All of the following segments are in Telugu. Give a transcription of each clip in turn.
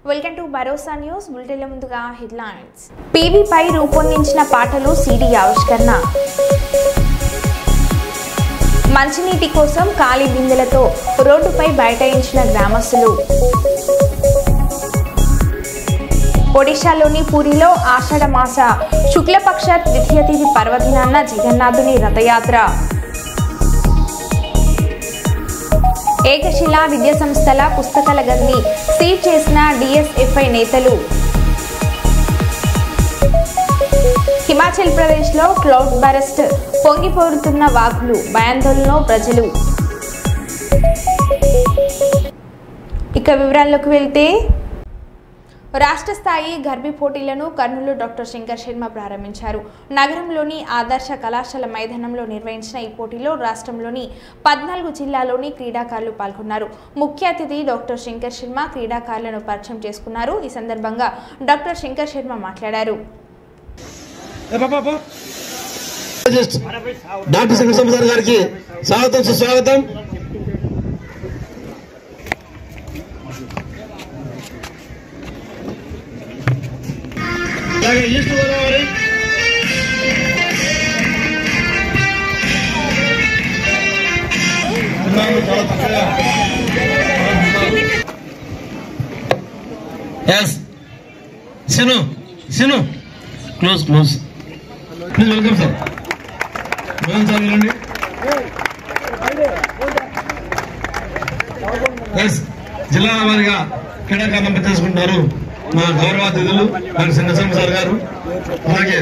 వెల్కమ్ టు భరోసా న్యూస్ బులెటిన్ల ముందుగా హెడ్లైన్స్. పీవీ పై రూపొందించిన పాటలు సీడీ ఆవిష్కరణ. మంచినీటి కోసం ఖాళీ బిందెలతో రోడ్డుపై బైఠాయించిన గ్రామస్తులు. ఒడిశాలోని పూరిలో ఆషాఢ మాస శుక్లపక్ష ద్వితీయ తిథి పర్వదినాన జగన్నాథుని రథయాత్ర. ఏకశిలా విద్యా సంస్థల పుస్తకాల గదిని సీజ్ చేసిన డిఎస్ఎఫ్ఐ నేతలు. హిమాచల్ ప్రదేశ్లో క్లౌడ్ బరస్ట్, పొంగిపోరుతున్న వాగులు, భయాందోళనలో ప్రజలు. ఇక వివరాల్లోకి వెళ్తే, రాష్ట్ర స్థాయి గర్భీ పోటీలను కర్నూలు డాక్టర్ శంకర్ శర్మ ప్రారంభించారు. నగరంలోని ఆదర్శ కళాశాల మైదానంలో నిర్వహించిన ఈ పోటీలో రాష్ట్రంలోని 14 జిల్లాల్లోని క్రీడాకారులు పాల్గొన్నారు. ముఖ్య అతిథి డాక్టర్ శంకర్ శర్మ క్రీడాకారులను పరిచయం చేసుకున్నారు. ఈ సందర్భంగా డాక్టర్ శంకర్ శర్మ మాట్లాడారు. డాక్టర్ శంకర్ శర్మ గారికి స్వాగతం సుస్వాగతం. ఈస్ట్ గోదావరి చాలా చక్కగా Sinu close please welcome sir. Welcome sir. వెళ్ళండి. జిల్లాల వారిగా క్రీడాకారులను చేసుకుంటారు మా గౌరవ అతిథులు డాక్టర్ శంకర్ శర్మ సార్ గారు. అలాగే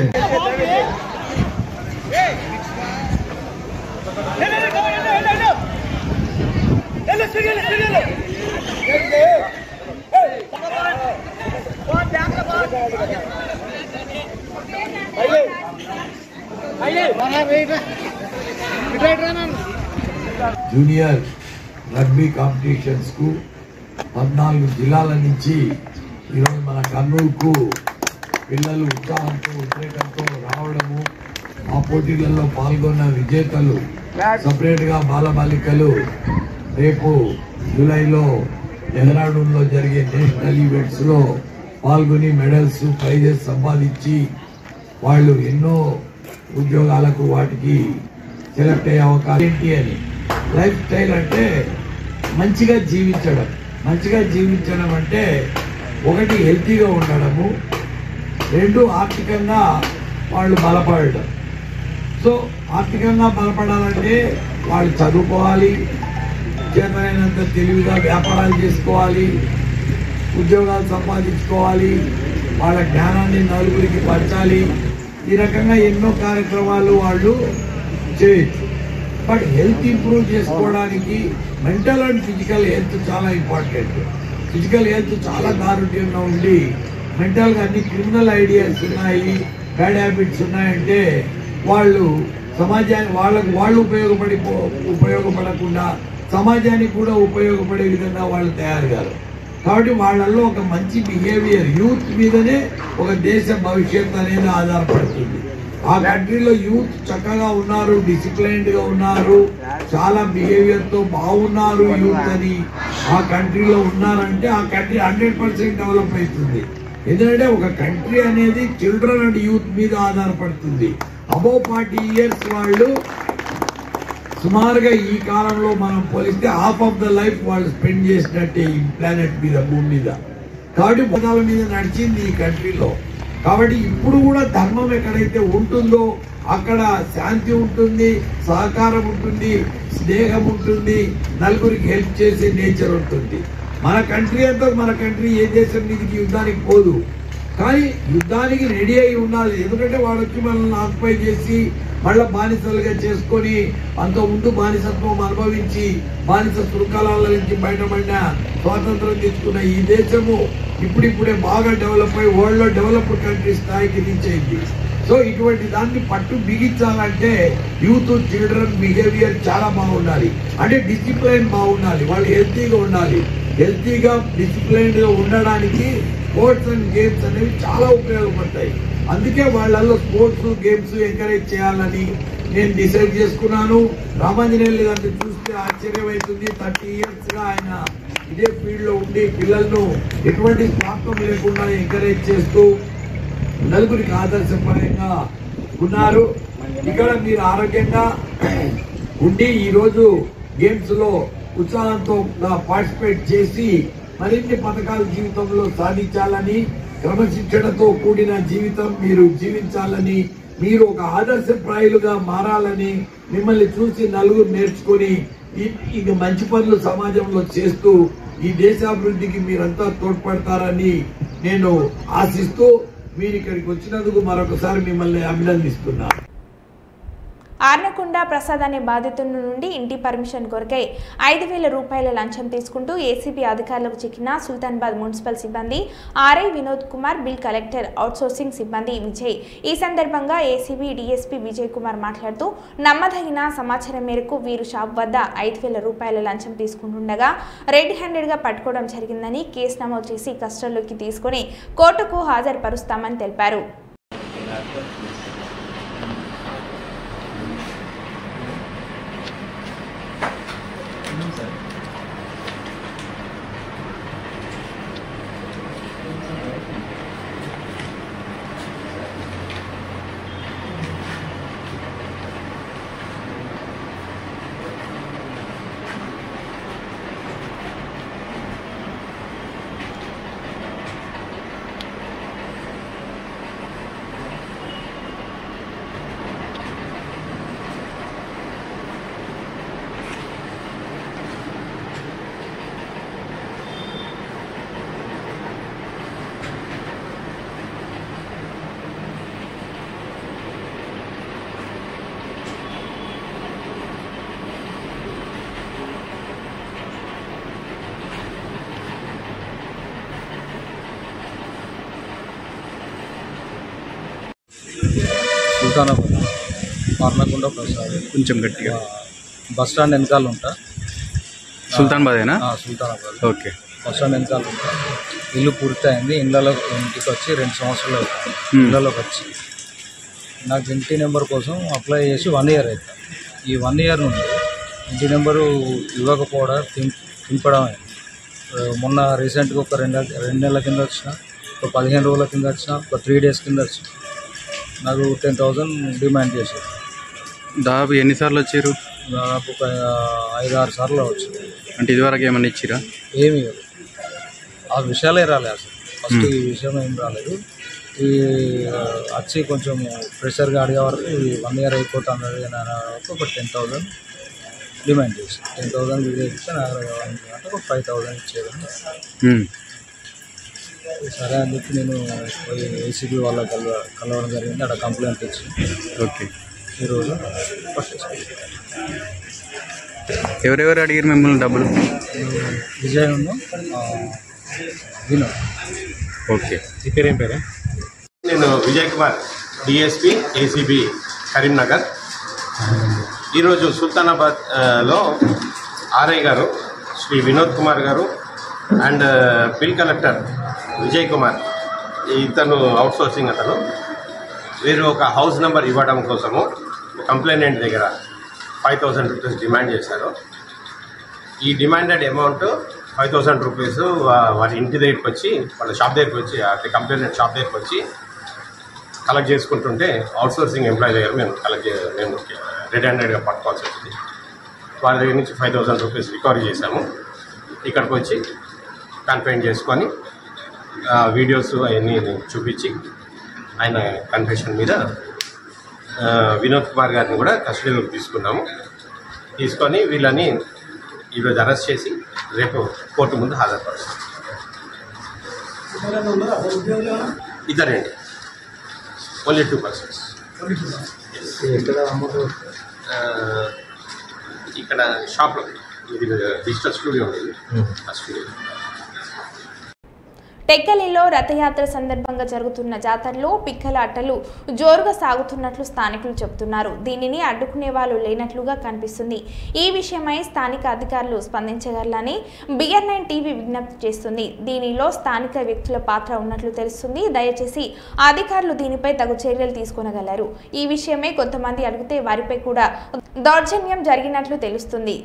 జూనియర్ రగ్బీ కాంపిటీషన్స్ కు 14 జిల్లాల నుంచి ఈరోజు మన కర్నూలుకు పిల్లలు ఉత్సాహంతో ఉద్రేకంతో రావడము, ఆ పోటీలలో పాల్గొన్న విజేతలు సపరేట్ గా బాలబాలికలు రేపు జూలైలో డెహ్రాడూన్లో జరిగే నేషనల్ ఈవెంట్స్ లో పాల్గొని మెడల్స్ ప్రైజెస్ సంపాదించి వాళ్ళు ఎన్నో ఉద్యోగాలకు వాటికి సెలెక్ట్ అయ్యే అవకాశం. ఏంటి అని లైఫ్ స్టైల్ అంటే మంచిగా జీవించడం. మంచిగా జీవించడం అంటే ఒకటి హెల్తీగా ఉండడము, 2 ఆర్థికంగా వాళ్ళు బలపడడం. సో ఆర్థికంగా బలపడాలంటే వాళ్ళు చదువుకోవాలి, చేతనైనంత తెలివిగా వ్యాపారాలు చేసుకోవాలి, ఉద్యోగాలు సంపాదించుకోవాలి, వాళ్ళ జ్ఞానాన్ని నలుగురికి పంచాలి. ఈ రకంగా ఎన్నో కార్యక్రమాలు వాళ్ళు చేయొచ్చు. బట్ హెల్త్ ఇంప్రూవ్ చేసుకోవడానికి మెంటల్ అండ్ ఫిజికల్ హెల్త్ చాలా ఇంపార్టెంట్. ఫిజికల్ హెల్త్ చాలా దారుణ్యంగా ఉండి మెంటల్గా అన్ని క్రిమినల్ ఐడియాస్ ఉన్నాయి, బ్యాడ్ హ్యాబిట్స్ ఉన్నాయంటే వాళ్ళు సమాజానికి వాళ్ళు ఉపయోగపడకుండా సమాజానికి కూడా ఉపయోగపడే విధంగా వాళ్ళు తయారు కాదు. కాబట్టి వాళ్ళల్లో ఒక మంచి బిహేవియర్, యూత్ మీదనే ఒక దేశ భవిష్యత్తు అనేది ఆధారపడుతుంది. ఆ కంట్రీలో యూత్ చక్కగా ఉన్నారు, డిసిప్లైన్డ్ గా ఉన్నారు, చాలా బిహేవియర్ తో బాగున్నారు యూత్ అని ఆ కంట్రీలో ఉన్నారంటే ఆ కంట్రీ 100% డెవలప్ అవుతుంది. ఎందుకంటే ఒక కంట్రీ అనేది చిల్డ్రన్ అండ్ యూత్ మీద ఆధారపడుతుంది. అబౌవ్ 40 years వాళ్ళు సుమారుగా ఈ కాలంలో మనం పోలిస్తే హాఫ్ ఆఫ్ ద లైఫ్ వాళ్ళు స్పెండ్ చేసినట్టే ఈ ప్లానెట్ మీద, భూమి మీద. కాబట్టి పదాల మీద నడిచింది ఈ కంట్రీలో. కాబట్టి ఇప్పుడు కూడా ధర్మం ఎక్కడైతే ఉంటుందో అక్కడ శాంతి ఉంటుంది, సహకారం ఉంటుంది, స్నేహం ఉంటుంది, నలుగురికి హెల్ప్ చేసే నేచర్ ఉంటుంది. మన కంట్రీ అంతా మన కంట్రీ ఏ దేశం మీదకి యుద్ధానికి పోదు, కానీ యుద్ధానికి రెడీ అయి ఉండాలి. ఎందుకంటే వాడు వచ్చి మనల్ని ఆక్యుపై చేసి మళ్ళీ బానిసలుగా చేసుకొని అంతకుముందు బానిసత్వం అనుభవించి బానిస శృంఖలాల నుంచి బయటపడిన స్వాతంత్రం తెచ్చుకున్న ఈ దేశము ఇప్పుడిప్పుడే బాగా డెవలప్ అయ్యి వరల్డ్ లో డెవలప్డ్ కంట్రీ స్థాయికి రీచ్ అయింది. సో ఇటువంటి దాన్ని పట్టు బిగించాలంటే యూత్, చిల్డ్రన్ బిహేవియర్ చాలా బాగుండాలి. అంటే డిసిప్లైన్ బాగుండాలి, వాళ్ళు హెల్తీగా ఉండాలి. హెల్తీగా డిసిప్లైన్డ్ గా ఉండడానికి స్పోర్ట్స్ అండ్ గేమ్స్ అనేవి చాలా ఉపయోగపడతాయి. అందుకే వాళ్ళల్లో స్పోర్ట్స్ గేమ్స్ ఎంకరేజ్ చేయాలని నేను డిసైడ్ చేసుకున్నాను. రామాంజనేయులు గారిని చూస్తే ఆశ్చర్యం అవుతుంది. 30 years గా ఆయన ఇదే ఫీల్డ్లో ఉండి పిల్లలను ఎటువంటి స్వార్థం లేకుండా ఎంకరేజ్ చేస్తూ నలుగురికి ఆదర్శప్రాయంగా ఉన్నారు. ఇక్కడ మీరు ఆరోగ్యంగా ఉండి ఈరోజు గేమ్స్లో ఉత్సాహంతో పార్టిసిపేట్ చేసి మరిన్ని పథకాలు జీవితంలో సాధించాలని, క్రమశిక్షణతో కూడిన జీవితం మీరు జీవించాలని, మీరు ఒక ఆదర్శప్రాయులుగా మారాలని, మిమ్మల్ని చూసి నలుగురు నేర్చుకొని ఇక మంచి పనులు సమాజంలో చేస్తూ ఈ దేశాభివృద్ధికి మీరంతా తోడ్పడతారని నేను ఆశిస్తూ మీరు ఇక్కడికి వచ్చినందుకు మరొకసారి మిమ్మల్ని అభినందిస్తున్నాను. ఆర్నకొండ ప్రసాద్ అనే బాధితుల నుండి ఇంటి పర్మిషన్ కొరకై 5,000 రూపాయల లంచం తీసుకుంటూ ఏసీబీ అధికారులకు చిక్కిన సుల్తానాబాద్ మున్సిపల్ సిబ్బంది RI Vinod Kumar, bill collector outsourcing సిబ్బంది విజయ్. ఈ సందర్భంగా ఏసీబీ డీఎస్పీ విజయ్ కుమార్ మాట్లాడుతూ నమ్మదగిన సమాచారం మేరకు వీరు షాప్ వద్ద 5,000 రూపాయల లంచం తీసుకుంటుండగా రెడ్ హ్యాండెడ్గా పట్టుకోవడం జరిగిందని కేసు నమోదు చేసి కస్టడీలోకి తీసుకుని కోర్టుకు హాజరుపరుస్తామని తెలిపారు. సుల్తానాబాద్ ఆర్నకొండ ప్రసాద్ కొంచెం గట్టిగా బస్ స్టాండ్ వెనకాల ఉంటా. సుల్తానాబాదేనా? సుల్తానాబాద్. ఓకే. బస్ స్టాండ్ వెనకాల ఉంటా. ఇల్లు పూర్తి అయింది. ఇంటికి వచ్చి 2 సంవత్సరాలు అవుతుంది. ఇళ్ళలోకి వచ్చి నాకు ఇంటి నెంబర్ కోసం అప్లై చేసి 1 ఇయర్ అవుతుంది. ఈ 1 ఇయర్ నుండి ఇంటి నెంబరు ఇవ్వకపోవడం తింపడం. మొన్న రీసెంట్గా ఒక 2 నెలల కింద వచ్చిన, ఒక 15 రోజుల కింద వచ్చిన, ఒక 3 డేస్ కింద వచ్చిన. నాకు 10,000 డిమాండ్ చేశారు. దాదాపు ఎన్నిసార్లు వచ్చారు? దాదాపు ఒక 5-6 సార్లు వచ్చింది. అంటే ఇదివరకు ఏమన్నా ఇచ్చిరా? ఏమి ఆ విషయాలే రాలేదు అసలు. ఫస్ట్ ఈ విషయం ఏం రాలేదు. ఈ వచ్చి కొంచెం ప్రెషర్గా అడిగే వరకు 1 ఇయర్ అయిపోతుంది అని ఒక 10,000 డిమాండ్ చేసి 10,000 విజయ్ ఇస్తే నాకు అంటే ఒక 5,000 ఇచ్చేదని. సరే అని చెప్పి నేను ఏసీబీ వాళ్ళ కలవడం జరిగింది. అక్కడ కంప్లైంట్ ఇచ్చి ఓకే ఈరోజు ఎవరెవరు అడిగారు మిమ్మల్ని డబ్బులు? విజయ్ వినోద్. ఓకే. ఈ పేరేం పేరే? నేను విజయ్ కుమార్, డిఎస్పీ ఏసీబీ కరీంనగర్. ఈరోజు సుల్తానాబాద్లో ఆర్ఐ గారు శ్రీ వినోద్ కుమార్ గారు and bill collector Vijay Kumar, ఇతను అవుట్సోర్సింగ్ అతను, వీరు ఒక హౌస్ నెంబర్ ఇవ్వడం కోసము కంప్లైనెంట్ దగ్గర 5,000 రూపీస్ డిమాండ్ చేశారు. ఈ డిమాండెడ్ అమౌంట్ 5,000 రూపీస్ వారి ఇంటి దగ్గరికి వచ్చి, వాళ్ళ షాప్ దగ్గరికి వచ్చి, అంటే కంప్లైనెంట్ షాప్ దగ్గరికి వచ్చి కలెక్ట్ చేసుకుంటుంటే అవుట్సోర్సింగ్ ఎంప్లాయీ దగ్గర మేము రెడ్ హ్యాండెడ్గా పట్టుకోవాల్సి వచ్చింది. వాళ్ళ దగ్గర నుంచి 5,000 రూపీస్ రికవరీ చేశాము. ఇక్కడికి వచ్చి కన్ఫైన్ చేసుకొని వీడియోస్ అవన్నీ చూపించి ఆయన కన్ఫెషన్ మీద వినోద్ కుమార్ గారిని కూడా కస్టడీలోకి తీసుకున్నాము. తీసుకొని వీళ్ళని ఈరోజు అరెస్ట్ చేసి రేపు కోర్టు ముందు హాజరుపరుస్తాం. ఇద్దరండి, ఓన్లీ 2 పర్సన్స్. ఇక్కడ షాప్లో ఇది డిజిటల్ స్టూడియో ఉండేది, ఆ స్టూడియో. టెక్కలిలో రథయాత్ర సందర్భంగా జరుగుతున్న జాతరలో పిక్కల అట్టలు జోరుగా సాగుతున్నట్లు స్థానికులు చెబుతున్నారు. దీనిని అడ్డుకునే వాళ్ళు లేనట్లుగా కనిపిస్తుంది. ఈ విషయమై స్థానిక అధికారులు స్పందించగలరని BR9 టీవీ విజ్ఞప్తి చేస్తుంది. దీనిలో స్థానిక వ్యక్తుల పాత్ర ఉన్నట్లు తెలుస్తుంది. దయచేసి అధికారులు దీనిపై తగు చర్యలు తీసుకొనగలరు. ఈ విషయమై కొంతమంది అడిగితే వారిపై కూడా దౌర్జన్యం జరిగినట్లు తెలుస్తుంది.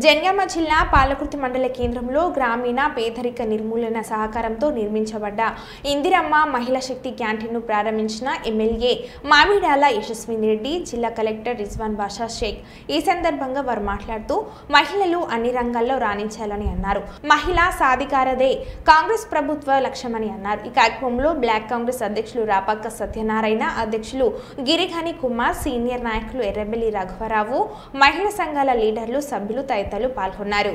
జనగామ జిల్లా పాలకుర్తి మండల కేంద్రంలో గ్రామీణ పేదరిక నిర్మూలన సహకారంతో నిర్మించబడ్డ ఇందిరమ్మ మహిళా శక్తి క్యాంటీన్ను ప్రారంభించిన ఎమ్మెల్యే మామిడాల యశస్విని రెడ్డి, జిల్లా కలెక్టర్ రిజ్వాన్ బాషా షేక్. ఈ సందర్భంగా వారు మాట్లాడుతూ మహిళలు అన్ని రంగాల్లో రాణించాలని అన్నారు. మహిళా సాధికారదే కాంగ్రెస్ ప్రభుత్వ లక్ష్యమని అన్నారు. ఈ కార్యక్రమంలో బ్లాక్ కాంగ్రెస్ అధ్యక్షులు రాపక్క సత్యనారాయణ, అధ్యక్షులు గిరిఘని కుమార్, సీనియర్ నాయకులు ఎర్రబెల్లి రఘువరావు, మహిళా సంఘాల లీడర్లు, సభ్యులు తదితరులు పాల్గొన్నారు.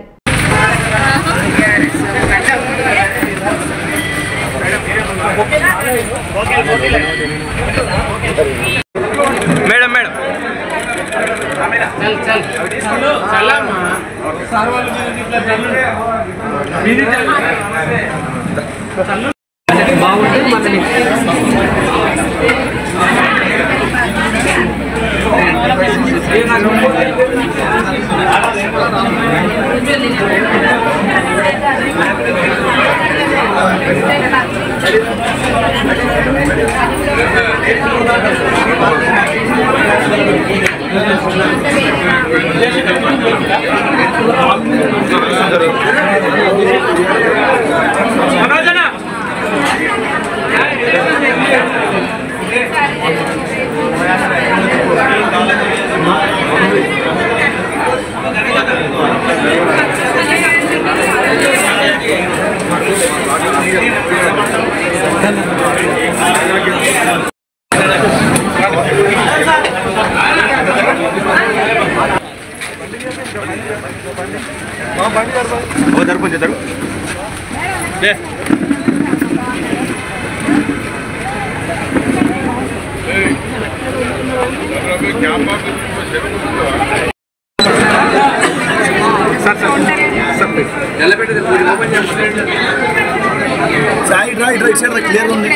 క్లియర్ ఉంది.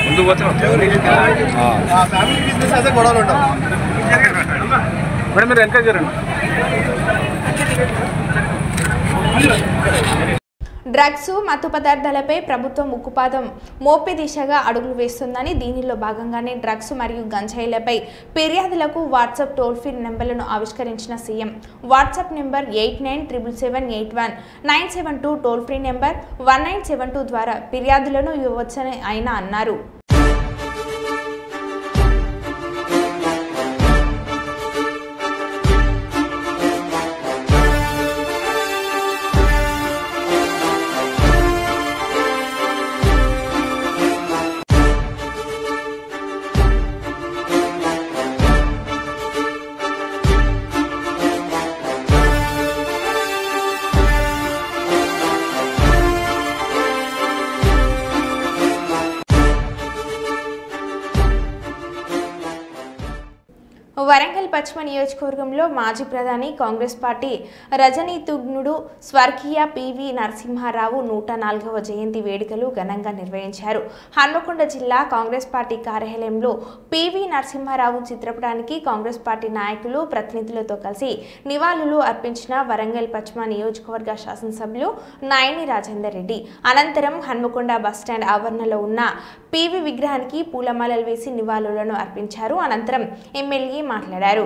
ముందు పోతే ఫ్యామిలీ బిజినెస్ అయితే గొడవలు ఉంటాం మేడం. మీరు ఎంకరేజ్ చేయండి. డ్రగ్స్, మత్తు పదార్థాలపై ప్రభుత్వం ఉక్కుపాదం మోపే దిశగా అడుగులు వేస్తుందని, దీనిలో భాగంగానే డ్రగ్స్ మరియు గంజాయిలపై ఫిర్యాదులకు వాట్సాప్ టోల్ ఫ్రీ నెంబర్లను ఆవిష్కరించిన CM. WhatsApp number 8977781972, toll free number 1972 ద్వారా ఫిర్యాదులను ఇవ్వవచ్చని ఆయన అన్నారు. వరంగల్ పశ్చిమ నియోజకవర్గంలో మాజీ ప్రధాని, కాంగ్రెస్ పార్టీ రజనీతుఘ్నుడు స్వర్గీయ పివి నరసింహారావు 104వ జయంతి వేడుకలు ఘనంగా నిర్వహించారు. హన్మకొండ జిల్లా కాంగ్రెస్ పార్టీ కార్యాలయంలో పివి నరసింహారావు చిత్రపటానికి కాంగ్రెస్ పార్టీ నాయకులు, ప్రతినిధులతో కలిసి నివాళులు అర్పించిన వరంగల్ పశ్చిమ నియోజకవర్గ శాసనసభ్యులు నాయని రాజేందర్ రెడ్డి. అనంతరం హన్మకొండ బస్టాండ్ ఆవరణలో ఉన్న పివి విగ్రహానికి పూలమాలలు వేసి నివాళులను అర్పించారు. అనంతరం ఎమ్మెల్యే మాట్లాడారు.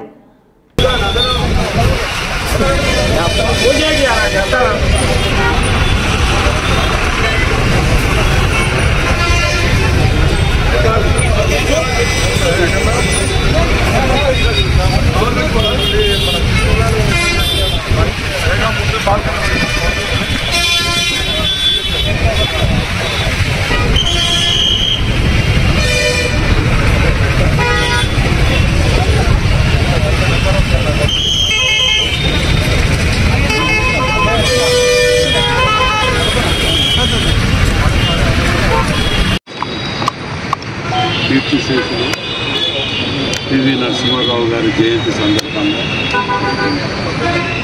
కీర్తిశేషులు పివి నరసింహారావు గారి జయంతి సందర్భంగా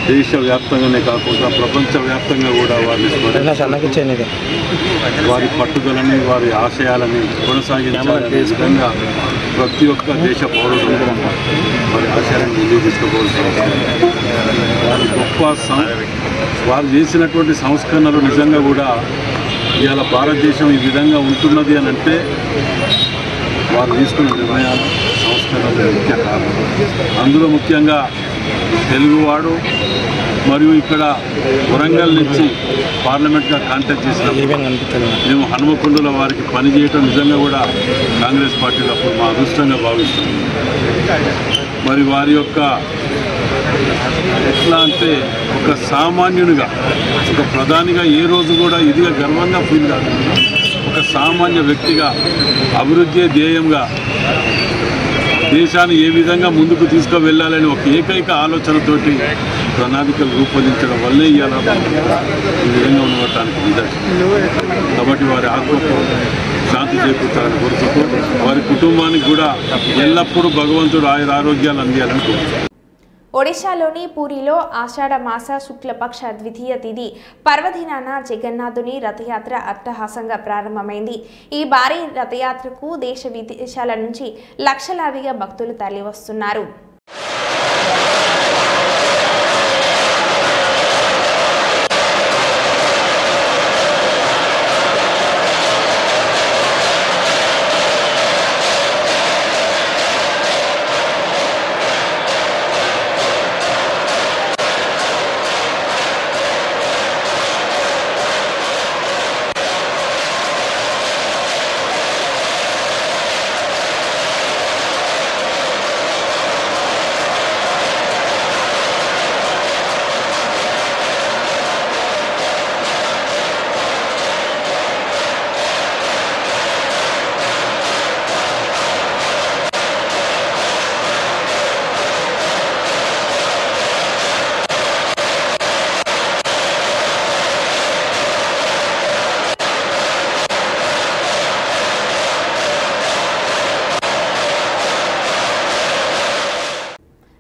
దేశవ్యాప్తంగానే కాకుండా ప్రపంచవ్యాప్తంగా కూడా వారిని స్మరించాలని, వారి పట్టుదలని, వారి ఆశయాలని కొనసాగించాలనే విధంగా ప్రతి ఒక్క దేశ పౌరుడు వారి ఆశయాలను ముందుకు తీసుకోవాల్సిన అవసరం. వారి వారు చేసినటువంటి సంస్కరణలు నిజంగా కూడా ఇవాళ భారతదేశం ఈ విధంగా ఉంటున్నది అని అంటే వారు తీసుకున్న నిర్ణయాలు, సంస్కరణలు ముఖ్య కారణం. అందులో ముఖ్యంగా తెలుగువాడు మరియు ఇక్కడ వరంగల్ నుంచి పార్లమెంట్గా కాంటాక్ట్ చేసినప్పుడు మేము హనుమకొండలో వారికి పనిచేయటం నిజంగా కూడా కాంగ్రెస్ పార్టీలో అప్పుడు మా అదృష్టంగా భావిస్తున్నాం. మరి వారి యొక్క ఎట్లా అంటే ఒక సామాన్యునిగా, ఒక ప్రధానిగా ఏ రోజు కూడా ఇదిగా గర్వంగా ఫీల్ కాదు, ఒక సామాన్య వ్యక్తిగా అభివృద్ధి ధ్యేయంగా దేశాన్ని ఏ విధంగా ముందుకు తీసుకువెళ్ళాలని ఒక ఏకైక ఆలోచనతోటి ప్రణాళికలు రూపొందించడం వల్లే ఇవాళ ఈ విధంగా ఉండటానికి నిదర్శనం. కాబట్టి వారి ఆత్మకు శాంతి చేకూర్చాలని కోరుతూ వారి కుటుంబానికి కూడా ఎల్లప్పుడూ భగవంతుడు ఆరోగ్యాలు అందియాలని కోరుతున్నాను. ఒడిశాలోని పూరిలో ఆషాఢ మాస శుక్లపక్ష ద్వితీయ తిథి పర్వదినాన జగన్నాథుని రథయాత్ర అట్టహాసంగా ప్రారంభమైంది. ఈ భారీ రథయాత్రకు దేశ విదేశాల నుంచి లక్షలాదిగా భక్తులు తరలివస్తున్నారు.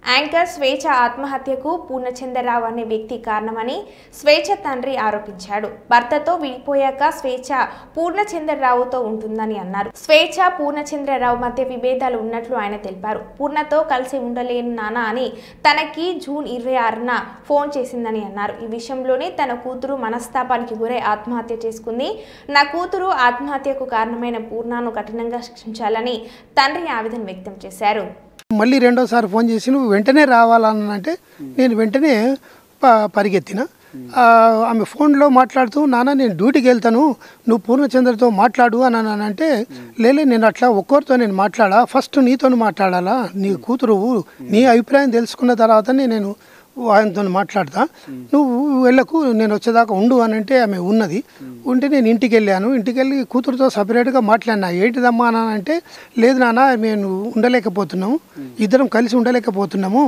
యాంకర్ స్వేచ్ఛ ఆత్మహత్యకు పూర్ణచంద్రరావు అనే వ్యక్తి కారణమని స్వేచ్ఛ తండ్రి ఆరోపించాడు. భర్తతో విడిపోయాక స్వేచ్ఛ పూర్ణచంద్రరావుతో ఉంటుందని అన్నారు. స్వేచ్ఛ పూర్ణచంద్రరావు మధ్య విభేదాలు ఉన్నట్లు ఆయన తెలిపారు. పూర్ణతో కలిసి ఉండలేను నాన్న అని తనకి జూన్ 26న ఫోన్ చేసిందని అన్నారు. ఈ విషయంలోనే తన కూతురు మనస్తాపానికి గురై ఆత్మహత్య చేసుకుంది. నా కూతురు ఆత్మహత్యకు కారణమైన పూర్ణను కఠినంగా శిక్షించాలని తండ్రి ఆవేదన వ్యక్తం చేశారు. మళ్ళీ రెండోసారి ఫోన్ చేసి నువ్వు వెంటనే రావాలనంటే నేను వెంటనే పరిగెత్తిన. ఆమె ఫోన్లో మాట్లాడుతూ నాన్న నేను డ్యూటీకి వెళ్తాను, నువ్వు పూర్ణచంద్రతో మాట్లాడు అని అంటే లేలే నేను అట్లా ఒక్కరితో నేను మాట్లాడా, ఫస్ట్ నీతో మాట్లాడాలా, నీ కూతురు నీ అభిప్రాయం తెలుసుకున్న తర్వాతనే నేను ఆయనతో మాట్లాడతా, నువ్వు వెళ్ళకు నేను వచ్చేదాకా ఉండు అని అంటే ఆమె ఉన్నది. ఉంటే నేను ఇంటికి వెళ్ళాను. ఇంటికి వెళ్ళి కూతురుతో సపరేట్గా మాట్లాడినా. ఏంటిదమ్మా అని అంటే లేదు నాన్న మేము ఉండలేకపోతున్నాము, ఇద్దరం కలిసి ఉండలేకపోతున్నాము,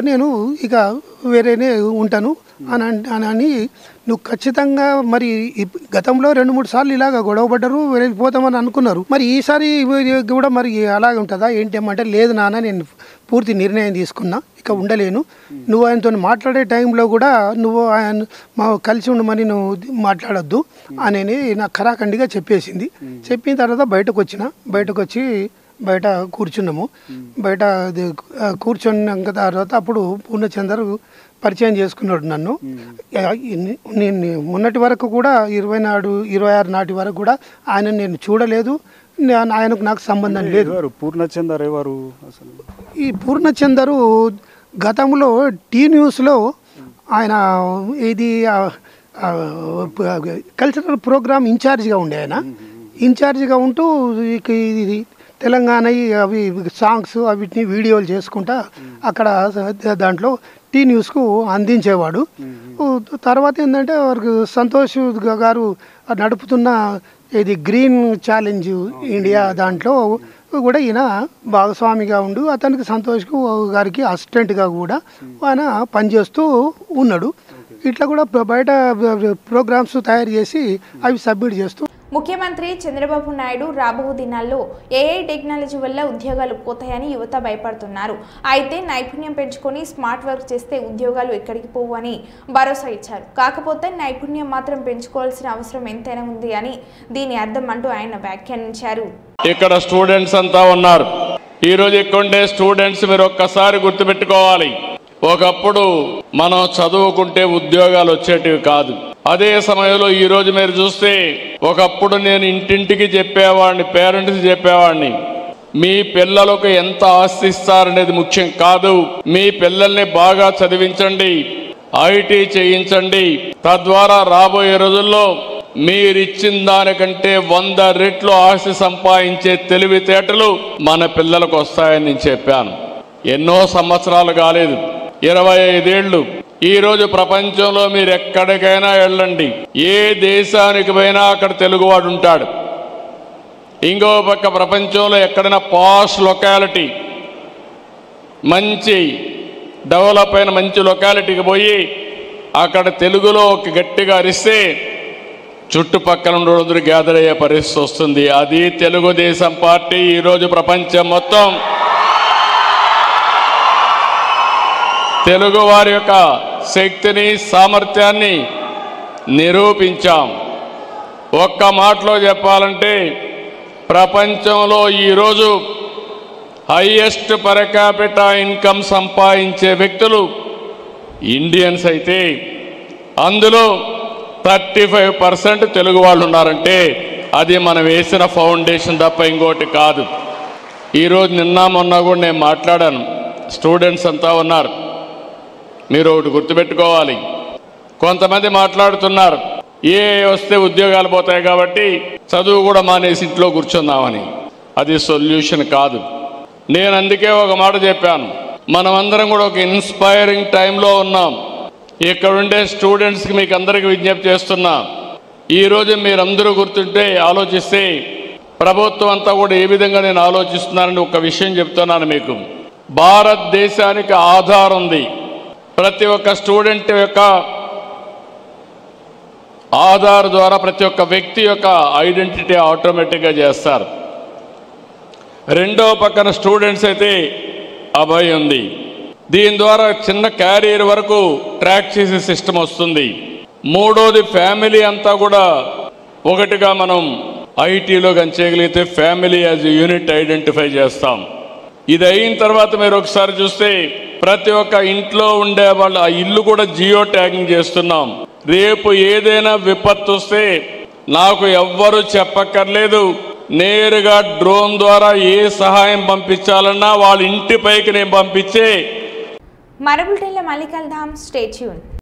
నేను ఇక వేరేనే ఉంటాను అని నువ్వు ఖచ్చితంగా మరి గతంలో 2-3 సార్లు ఇలాగ గొడవపడ్డారు, వెళ్ళిపోతామని అనుకున్నారు. మరి ఈసారి కూడా మరి అలాగే ఉంటుందా ఏంటేమంటే లేదు నాన్న నేను పూర్తి నిర్ణయం తీసుకున్నా, ఇక ఉండలేను, నువ్వు ఆయనతో మాట్లాడే టైంలో కూడా నువ్వు ఆయన మా కలిసి ఉండమని నువ్వు మాట్లాడొద్దు అని నాకు ఖరాఖండిగా చెప్పేసింది. చెప్పిన తర్వాత బయటకు వచ్చి బయట కూర్చున్నాము. బయట కూర్చున్నాక తర్వాత అప్పుడు పూర్ణచంద్ర పరిచయం చేసుకున్నాడు నన్ను. నేను మొన్నటి వరకు కూడా 26 నాటి వరకు కూడా ఆయన నేను చూడలేదు, ఆయనకు నాకు సంబంధం లేదు. పూర్ణచందర్ ఎవరు? ఈ పూర్ణచందరు గతంలో టీ న్యూస్లో ఆయన ఇది కల్చరల్ ప్రోగ్రామ్ ఇన్ఛార్జిగా ఉండే. ఆయన ఇన్ఛార్జిగా ఉంటూ ఇది తెలంగాణ అవి సాంగ్స్ అవిటిని వీడియోలు చేసుకుంటా అక్కడ దాంట్లో టీ న్యూస్కు అందించేవాడు. తర్వాత ఏంటంటే వారికి సంతోష్ గారు నడుపుతున్న ఇది గ్రీన్ ఛాలెంజ్ ఇండియా దాంట్లో కూడా ఈయన భాగస్వామిగా ఉండు అతనికి సంతోష్ గారికి అసిస్టెంట్గా కూడా ఆయన పనిచేస్తూ ఉన్నాడు. ఇట్లా కూడా బయట ప్రోగ్రామ్స్ తయారు చేసి అవి సబ్మిట్ చేస్తూ ముఖ్యమంత్రి చంద్రబాబు నాయుడు రాబో దినాల్లో ఏఐ టెక్నాలజీ వల్ల ఉద్యోగాలు పోతాయని యువత భయపడుతున్నారు. అయితే నైపుణ్యం పెంచుకొని స్మార్ట్ వర్క్ చేస్తే ఉద్యోగాలు ఎక్కడికి పోవు అని భరోసా ఇచ్చారు. కాకపోతే నైపుణ్యం మాత్రం పెంచుకోవాల్సిన అవసరం ఎంతైనా ఉంది అని దీని అర్థం అంటూ ఆయన వ్యాఖ్యానించారు. ఇక్కడ స్టూడెంట్స్ అంతా ఉన్నారు. ఈ రోజు ఇక్కడ స్టూడెంట్స్ మీరు ఒక్కసారి గుర్తుపెట్టుకోవాలి. ఒకప్పుడు మనం చదువుకుంటే ఉద్యోగాలు వచ్చేటివి కాదు. అదే సమయంలో ఈ రోజు మీరు చూస్తే ఒకప్పుడు నేను ఇంటింటికి చెప్పేవాడిని, పేరెంట్స్ చెప్పేవాడిని, మీ పిల్లలకు ఎంత ఆస్తి ఇస్తారనేది ముఖ్యం కాదు, మీ పిల్లల్ని బాగా చదివించండి, ఐటీ చేయించండి, తద్వారా రాబోయే రోజుల్లో మీరిచ్చిన దానికంటే 100 రెట్లు ఆస్తి సంపాదించే తెలివితేటలు మన పిల్లలకు వస్తాయని నేను చెప్పాను. ఎన్నో సంవత్సరాలు కాలేదు, 25 ఏళ్ళు. ఈ రోజు ప్రపంచంలో మీరు ఎక్కడికైనా వెళ్ళండి, ఏ దేశానికి పోయినా అక్కడ తెలుగువాడు ఉంటాడు. ఇంకో పక్క ప్రపంచంలో ఎక్కడైనా పాష్ లొకాలిటీ, మంచి డెవలప్ అయిన మంచి లొకాలిటీకి పోయి అక్కడ తెలుగులో ఒక గట్టిగా అరిస్తే చుట్టుపక్కల ఉండేందరూ గ్యాదర్ అయ్యే పరిస్థితి వస్తుంది. అది తెలుగుదేశం పార్టీ ఈరోజు ప్రపంచం మొత్తం తెలుగు వారి యొక్క శక్తిని, సామర్థ్యాన్ని నిరూపించాం. ఒక్క మాటలో చెప్పాలంటే ప్రపంచంలో ఈరోజు హైయెస్ట్ పర్ క్యాపిటా ఇన్కమ్ సంపాదించే వ్యక్తులు ఇండియన్స్ అయితే అందులో 35% తెలుగు వాళ్ళు ఉన్నారంటే అది మనం వేసిన ఫౌండేషన్ తప్ప ఇంకోటి కాదు. ఈరోజు నిన్న మొన్న కూడా నేను మాట్లాడాను, స్టూడెంట్స్ అంతా ఉన్నారు. మీరు ఒకటి గుర్తుపెట్టుకోవాలి, కొంతమంది మాట్లాడుతున్నారు ఏ వస్తే ఉద్యోగాలు పోతాయి కాబట్టి చదువు కూడా మానేసి ఇంట్లో కూర్చుందామని. అది సొల్యూషన్ కాదు. నేను అందుకే ఒక మాట చెప్పాను, మనమందరం కూడా ఒక ఇన్స్పైరింగ్ టైంలో ఉన్నాం. ఇక్కడుండే స్టూడెంట్స్కి మీకు అందరికీ విజ్ఞప్తి చేస్తున్నా, ఈరోజు మీరందరూ గుర్తుంటే ఆలోచిస్తే ప్రభుత్వం అంతా కూడా ఏ విధంగా నేను ఆలోచిస్తున్నానని ఒక విషయం చెప్తున్నాను మీకు. భారతదేశానికి ఆధార్ ఉంది. ప్రతి ఒక్క స్టూడెంట్ యొక్క ఆధార్ ద్వారా ప్రతి ఒక్క వ్యక్తి యొక్క ఐడెంటిటీ ఆటోమేటిక్గా చేస్తారు. రెండో పక్కన స్టూడెంట్స్ అయితే అభయ్ ఉంది. దీని ద్వారా చిన్న క్యారియర్ వరకు ట్రాక్ చేసే సిస్టమ్ వస్తుంది. మూడోది ఫ్యామిలీ అంతా కూడా ఒకటిగా మనం ఐటీలో చేయగలిగితే ఫ్యామిలీ యాజ్ యూనిట్ ఐడెంటిఫై చేస్తాం. ఇది అయిన తర్వాత మీరు ఒకసారి చూస్తే ప్రతి ఒక్క ఇంట్లో ఉండే వాళ్ళు ఆ ఇల్లు కూడా జియో ట్యాగింగ్ చేస్తున్నాం. రేపు ఏదైనా విపత్తు వస్తే నాకు ఎవ్వరు చెప్పక్కర్లేదు, నేరుగా డ్రోన్ ద్వారా ఏ సహాయం పంపించాలన్నా వాళ్ళ ఇంటి పైకి నేను పంపించే. మన బులెటిన్లో మళ్ళీ కలుద్దాం. Stay tune.